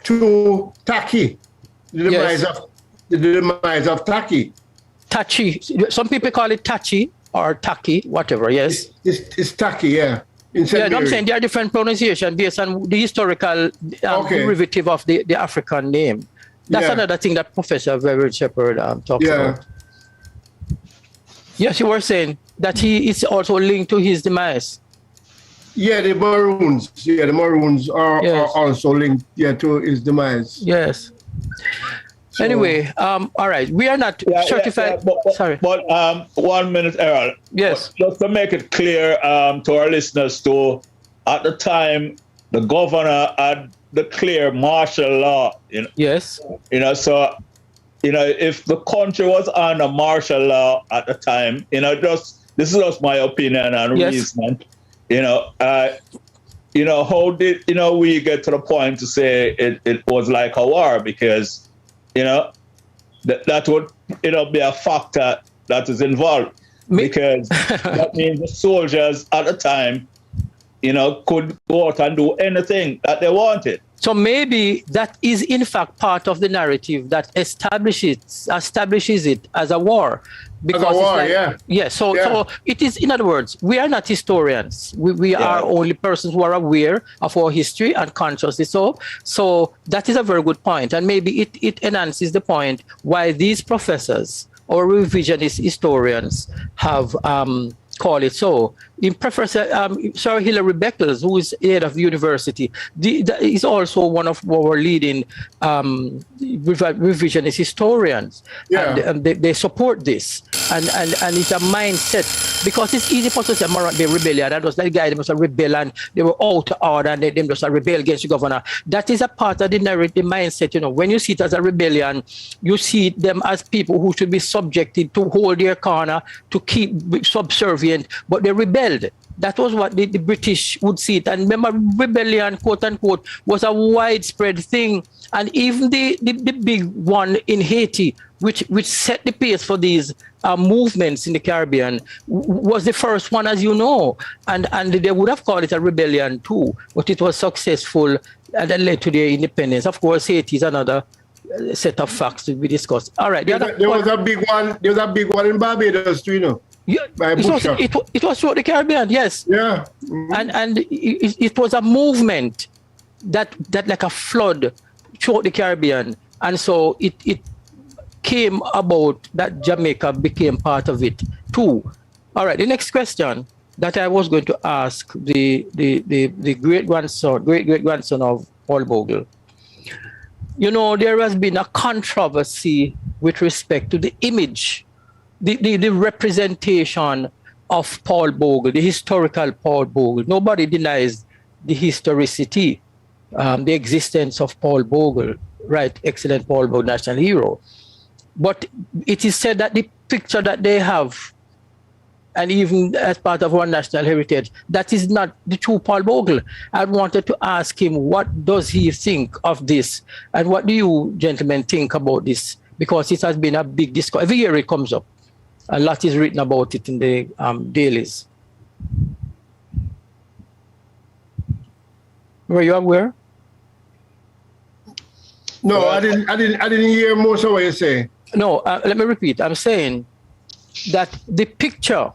to Taki, the demise of Taki. Tachi. Some people call it Tachi or Taki, whatever, yes. It's Taki, yeah. I'm saying there are different pronunciations based on the historical derivative of the African name. That's another thing that Professor Vereen Shepherd talks about. Yes, you were saying that he is also linked to his demise. Yeah, the Maroons. Yeah, the Maroons are also linked to his demise. Yes. So, anyway, all right. We are not certified. Sorry. But 1 minute, Errol. Yes. But just to make it clear to our listeners too, at the time, the governor had declared martial law. Yes. So, if the country was under martial law at the time, this is just my opinion and reasoning. how did, we get to the point to say it was like a war? Because, that would, be a factor that is involved. Because that means the soldiers at the time, could go out and do anything that they wanted. So maybe that is in fact part of the narrative that establishes it as a war. Because as a war, yeah. Yeah, so it is, in other words, we are not historians. We are only persons who are aware of our history and consciously so that is a very good point. And maybe it enhances the point why these professors or revisionist historians have call it so. In Professor Sir Hilary Beckles, who is head of the university, is also one of our leading revisionist historians. Yeah. And they support this. And it's a mindset, because it's easy for us to say Morant Bay rebellion. That was that guy, they must have rebel and they were out of order and they must have rebel against the governor. That is a part of the narrative mindset. When you see it as a rebellion, you see them as people who should be subjected to hold their corner, to keep subservient, but they rebelled. That was what the British would see it. And remember, rebellion, quote unquote, was a widespread thing. And even the big one in Haiti, which set the pace for these movements in the Caribbean, was the first one, as you know. And they would have called it a rebellion too, but it was successful and that led to their independence. Of course, Haiti is another set of facts to be discussed. All right. There was a big one in Barbados too, Yeah, it was throughout the Caribbean, yes. Yeah. Mm-hmm. And it was a movement that like a flood throughout the Caribbean. And so it came about that Jamaica became part of it too. All right, the next question that I was going to ask the great-grandson of Paul Bogle. There has been a controversy with respect to the image, the representation of Paul Bogle, the historical Paul Bogle. Nobody denies the historicity, the existence of Paul Bogle, right? Excellent Paul Bogle, national hero. But it is said that the picture that they have, and even as part of our national heritage, that is not the true Paul Bogle. I wanted to ask him, what does he think of this? And what do you gentlemen think about this? Because it has been a big discussion. Every year it comes up. A lot is written about it in the dailies. Were you aware? No, I didn't hear most of what you say. No, let me repeat. I'm saying that the picture,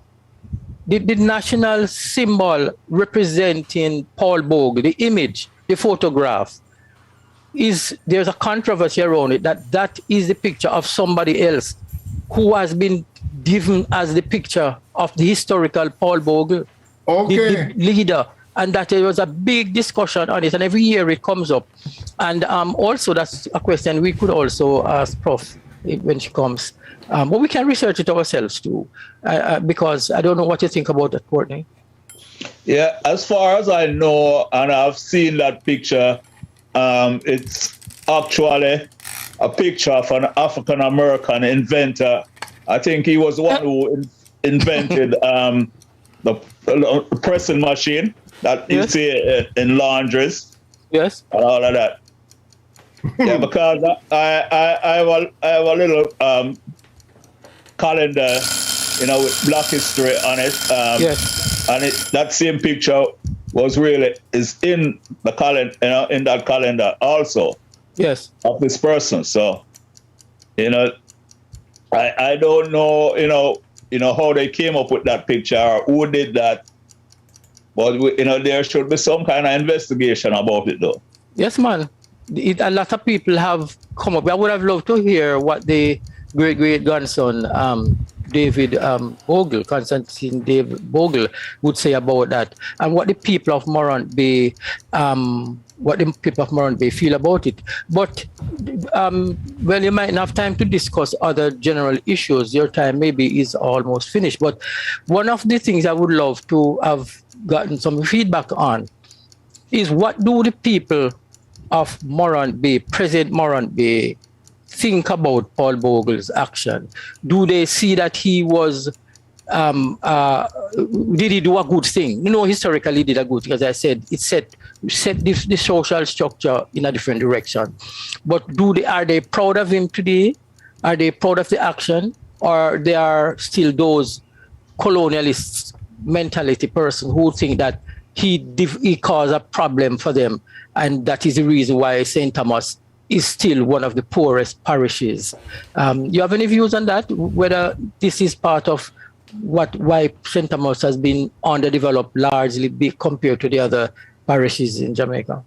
the national symbol representing Paul Bogle, the image, the photograph, there's a controversy around it that is the picture of somebody else who has been given as the picture of the historical Paul Bogle, the leader. And that there was a big discussion on it, and every year it comes up. And also, that's a question we could also ask Prof when she comes. But we can research it ourselves too, because I don't know what you think about that, Courtney. Yeah, as far as I know, and I've seen that picture, it's actually a picture of an African-American inventor. I think he was the one who invented the pressing machine that you see in laundries. Yes. And all of that. Yeah, because I have a little calendar, with Black history on it. Yes. And that same picture is in the calendar, in that calendar also. Yes. Of this person. So, I don't know, how they came up with that picture or who did that. But, there should be some kind of investigation about it, though. Yes, man. A lot of people have come up. I would have loved to hear what the great-grandson, David Bogle, Constantine David Bogle, would say about that, and what the people of Morant Bay, feel about it. But, you might not have time to discuss other general issues. Your time maybe is almost finished. But one of the things I would love to have gotten some feedback on is, what do the people of Morant Bay, present Morant Bay, think about Paul Bogle's action? Do they see that he was did he do a good thing? Historically he did a good thing. As I said, it set the social structure in a different direction. But are they proud of him today? Are they proud of the action? Or they are still those colonialist mentality person who think that he caused a problem for them, and that is the reason why St. Thomas is still one of the poorest parishes? You have any views on that? Whether this is part of why St. Thomas has been underdeveloped largely compared to the other parishes in Jamaica?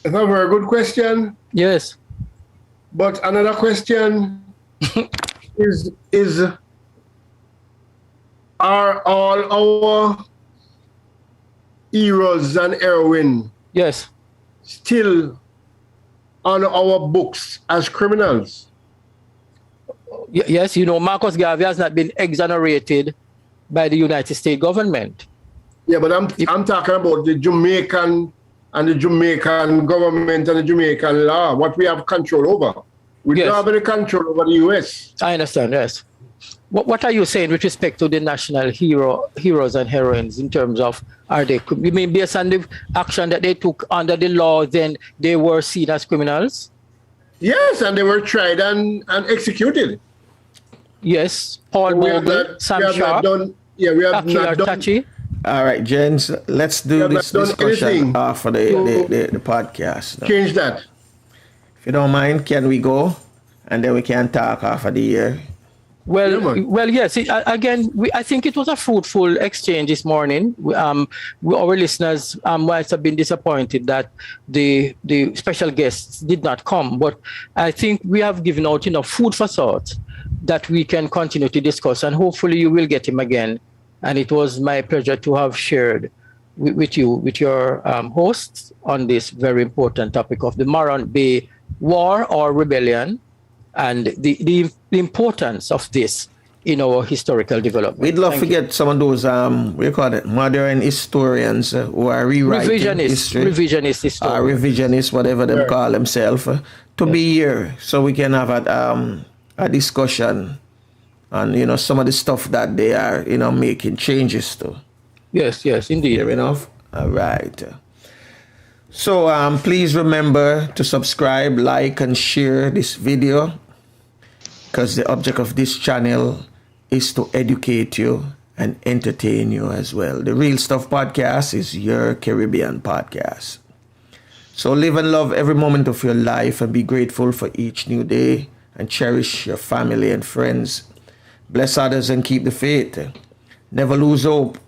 That's a very good question. Yes. But another question is are all our heroes and heroines still on our books as criminals? Yes, Marcus Garvey has not been exonerated by the United States government. Yeah, but I'm talking about the Jamaican and the Jamaican government and the Jamaican law, what we have control over. We don't have any control over the US. I understand, yes. What are you saying with respect to the national heroes and heroines in terms of, you mean based on the action that they took under the law, then they were seen as criminals? Yes, and they were tried and executed. Yes, Paul Bogle, Sam Sharp, we have not done. All right, gents, let's do this discussion after the podcast. No? Change that. If you don't mind, can we go? And then we can talk after the year. Well, yes. I think it was a fruitful exchange this morning. Our listeners might have been disappointed that the special guests did not come, but I think we have given out enough food for thought that we can continue to discuss, and hopefully you will get him again. And it was my pleasure to have shared with your hosts on this very important topic of the Morant Bay War or Rebellion, and the importance of this in our historical development. We'd love to get some of those, modern historians who are rewriting history. Revisionist historians. Revisionists, whatever they call themselves, to be here so we can have a discussion on, some of the stuff that they are, making changes to. Yes, indeed. Fair enough? All right. So please remember to subscribe, like, and share this video, because the object of this channel is to educate you and entertain you as well. The Real Stuff Podcast is your Caribbean podcast. So live and love every moment of your life and be grateful for each new day and cherish your family and friends. Bless others and keep the faith. Never lose hope.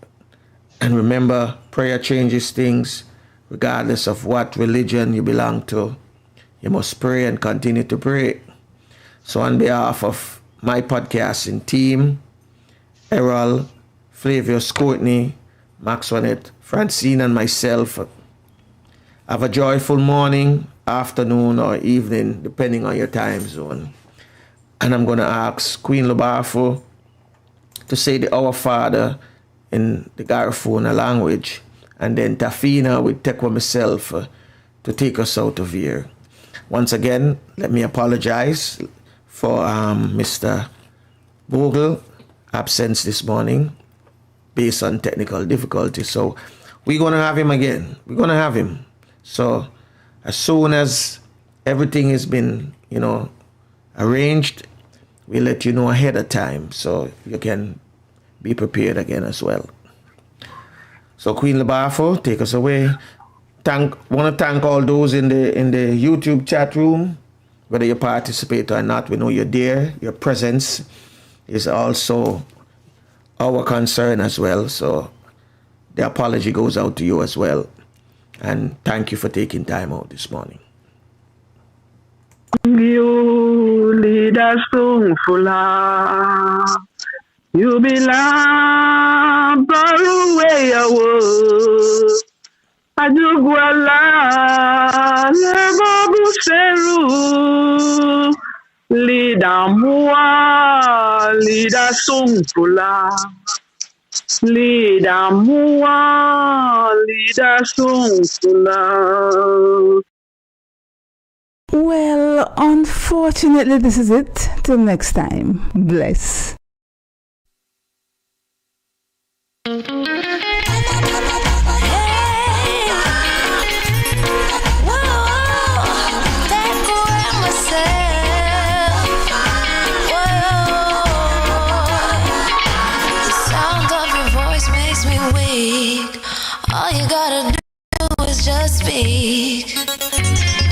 And remember, prayer changes things. Regardless of what religion you belong to, you must pray and continue to pray. So on behalf of my podcasting team, Errol, Flavius Courtney, Maxwellette, Francine, and myself, have a joyful morning, afternoon, or evening, depending on your time zone. And I'm going to ask Queen Lubafo to say the Our Father in the Garifuna language, and then Tafina will take with myself to take us out of here. Once again, let me apologize for Mr. Bogle absence this morning based on technical difficulties. So we're going to have him again. We're going to have him. So as soon as everything has been, arranged, we'll let you know ahead of time so you can be prepared again as well. So Queen Lubafo, take us away. Want to thank all those in the YouTube chat room, whether you participate or not. We know you're there. Your presence is also our concern as well. So the apology goes out to you as well. And thank you for taking time out this morning. You lead us to full. You belong far away away. Aduguala lebo buseru. Lida mua, lida sungfula. Lida mua, lida sungfula. Well, unfortunately, this is it. Till next time. Bless. All you gotta do is just speak.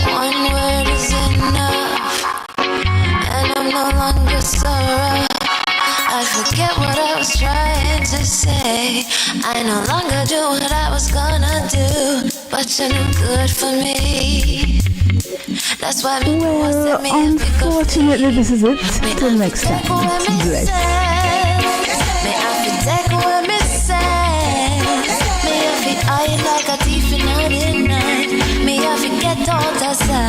One word is enough, and I'm no longer so rough. I forget what I was trying to say. I no longer do what I was gonna do, but you're no good for me. That's why Well, unfortunately, this is it. Till next time. Bless. May I protect what me say. May I be eyeing like a thief in the night. May I forget all the signs.